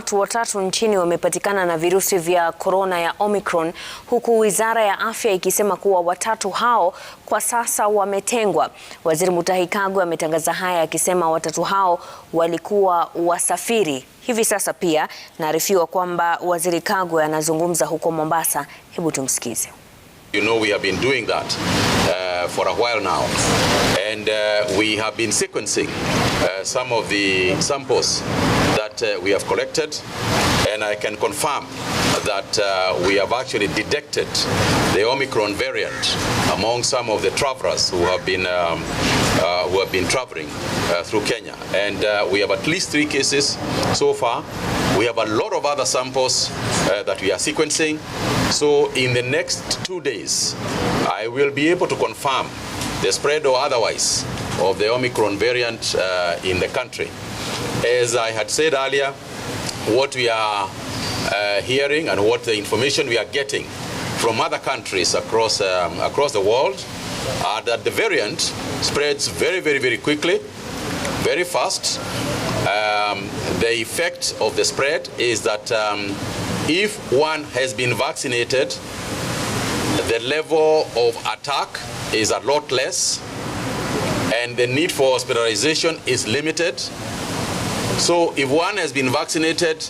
watu watatu nchini wamepatikana na virusi vya korona ya Omicron, huku Wizara ya Afya ikisema kuwa watatu hao kwa sasa wametengwa. Waziri Mutahi Kagwe ametangaza haya akisema watatu hao walikuwa wasafiri. Hivi sasa pia naarifiwa kwamba Waziri Kagwe anazungumza huko Mombasa. Hebu tumsikize. You know, we have been doing that for a while now, and we have been sequencing some of the samples that we have collected, and I can confirm that we have actually detected the Omicron variant among some of the travelers who have been traveling through Kenya, and we have at least 3 cases so far. We have a lot of other samples that we are sequencing. So in the next 2 days, I will be able to confirm the spread or otherwise of the Omicron variant in the country. As I had said earlier, what we are hearing and what the information we are getting from other countries across the world are that the variant spreads very quickly, very fast. The effect of the spread is that if one has been vaccinated, the level of attack is a lot less and the need for hospitalization is limited. So if one has been vaccinated,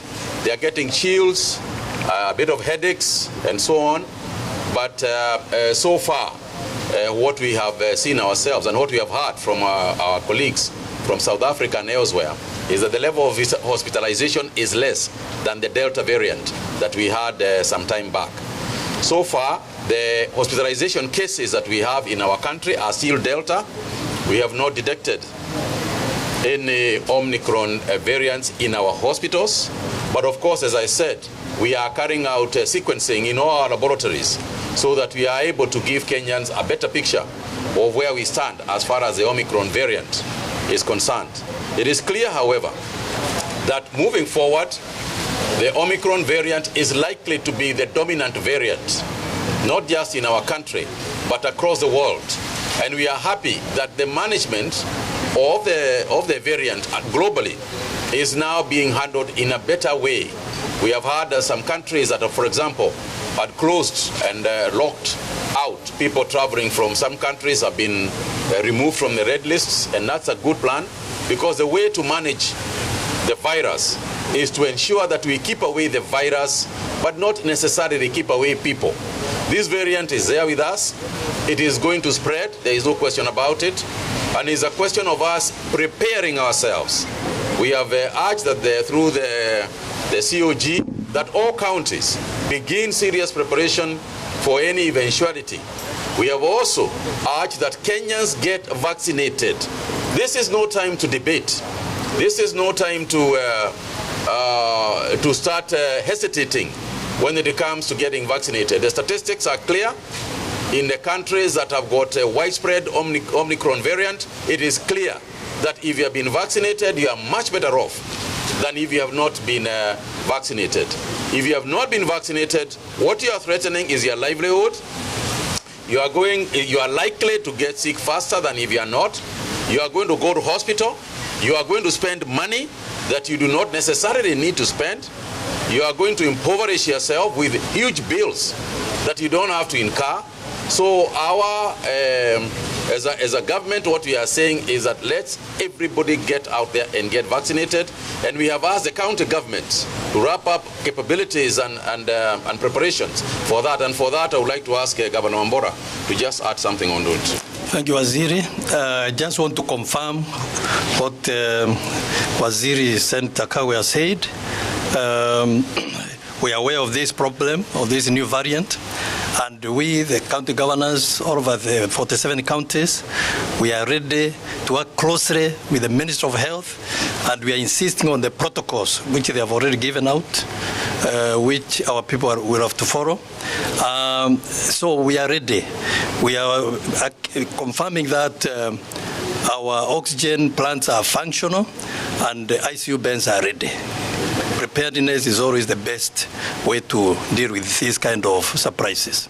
they are getting chills, a bit of headaches and so on. But so far, what we have seen ourselves and what we have heard from our colleagues from South Africa and elsewhere is that the level of hospitalization is less than the Delta variant that we had some time back. So far, the hospitalization cases that we have in our country are still Delta. We have not detected any Omicron variants in our hospitals. But of course, as I said, we are carrying out sequencing in all our laboratories so that we are able to give Kenyans a better picture of where we stand as far as the Omicron variant is concerned. It is clear, however, that moving forward, the Omicron variant is likely to be the dominant variant, not just in our country, but across the world. And we are happy that the management of the variant globally is now being handled in a better way. We have had some countries that, for example, had closed and locked out. People traveling from some countries have been removed from the red lists, and that's a good plan, because the way to manage the virus is to ensure that we keep away the virus, but not necessarily keep away people. This variant is there with us. It is going to spread. There is no question about it. And it's a question of us preparing ourselves. We have urged that through the COG that all counties begin serious preparation for any eventuality. We have also urged that Kenyans get vaccinated. This is no time to debate. This is no time to start hesitating when it comes to getting vaccinated. The statistics are clear. In the countries that have got a widespread Omicron variant, it is clear that if you have been vaccinated, you are much better off than if you have not been vaccinated. If you have not been vaccinated, what you are threatening is your livelihood. You are likely to get sick faster than if you are not. You are going to go to hospital. You are going to spend money that you do not necessarily need to spend. You are going to impoverish yourself with huge bills that you don't have to incur. So as a government, what we are saying is that let's everybody get out there and get vaccinated. And we have asked the county governments to wrap up capabilities and preparations for that. And for that, I would like to ask Governor Wambora to just add something on it. Thank you, Waziri. I just want to confirm what Waziri Senator Kagwe said. We are aware of this problem, of this new variant, and we, the county governors, all over the 47 counties, we are ready to work closely with the Minister of Health, and we are insisting on the protocols which they have already given out, which our people will have to follow. So we are ready. We are confirming that our oxygen plants are functional and the ICU beds are ready. Preparedness is always the best way to deal with these kind of surprises.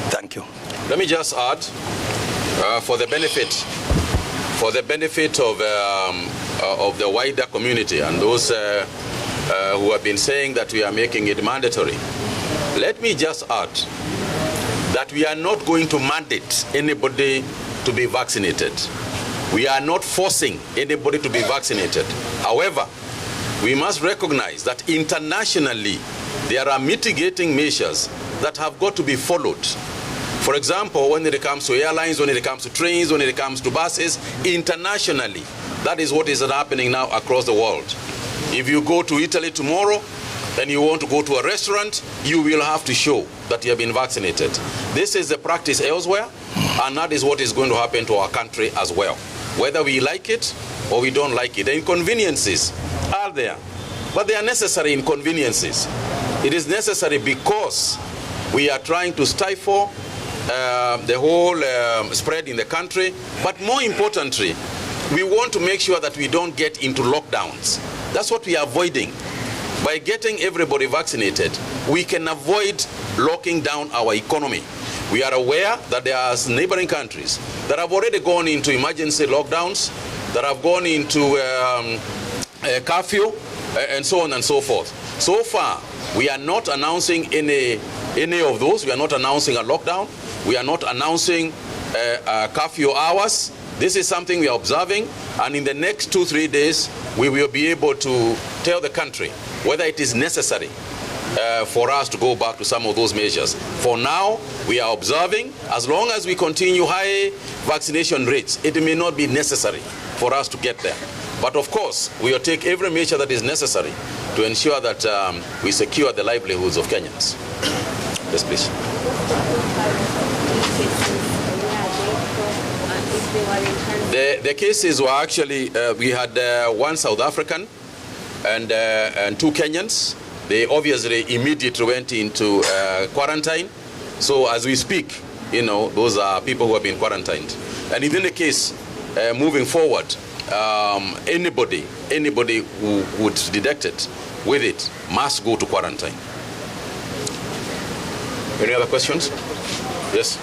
Thank you. Let me just add, for the benefit of the wider community and those who have been saying that we are making it mandatory. Let me just add that we are not going to mandate anybody to be vaccinated. We are not forcing anybody to be vaccinated. However, we must recognize that internationally there are mitigating measures that have got to be followed. For example, when it comes to airlines, when it comes to trains, when it comes to buses, internationally, that is what is happening now across the world. If you go to Italy tomorrow and you want to go to a restaurant, you will have to show that you have been vaccinated. This is the practice elsewhere, and that is what is going to happen to our country as well. Whether we like it or we don't like it. The inconveniences are there, but they are necessary inconveniences. It is necessary because we are trying to stifle the whole spread in the country, but more importantly, we want to make sure that we don't get into lockdowns. That's what we are avoiding. By getting everybody vaccinated, we can avoid locking down our economy. We are aware that there are neighboring countries that have already gone into emergency lockdowns, that have gone into curfew, and so on and so forth. So far, we are not announcing any of those. We are not announcing a lockdown. We are not announcing curfew hours. This is something we are observing, and in the next 2-3 days, we will be able to tell the country whether it is necessary for us to go back to some of those measures. For now, we are observing. As long as we continue high vaccination rates, it may not be necessary for us to get there. But of course, we will take every measure that is necessary to ensure that we secure the livelihoods of Kenyans. Yes, please. The cases were actually, we had one South African and 2 Kenyans. They obviously immediately went into quarantine. So as we speak, you know, those are people who have been quarantined. And in the case, moving forward, anybody who would be detected with it must go to quarantine. Any other questions? Yes.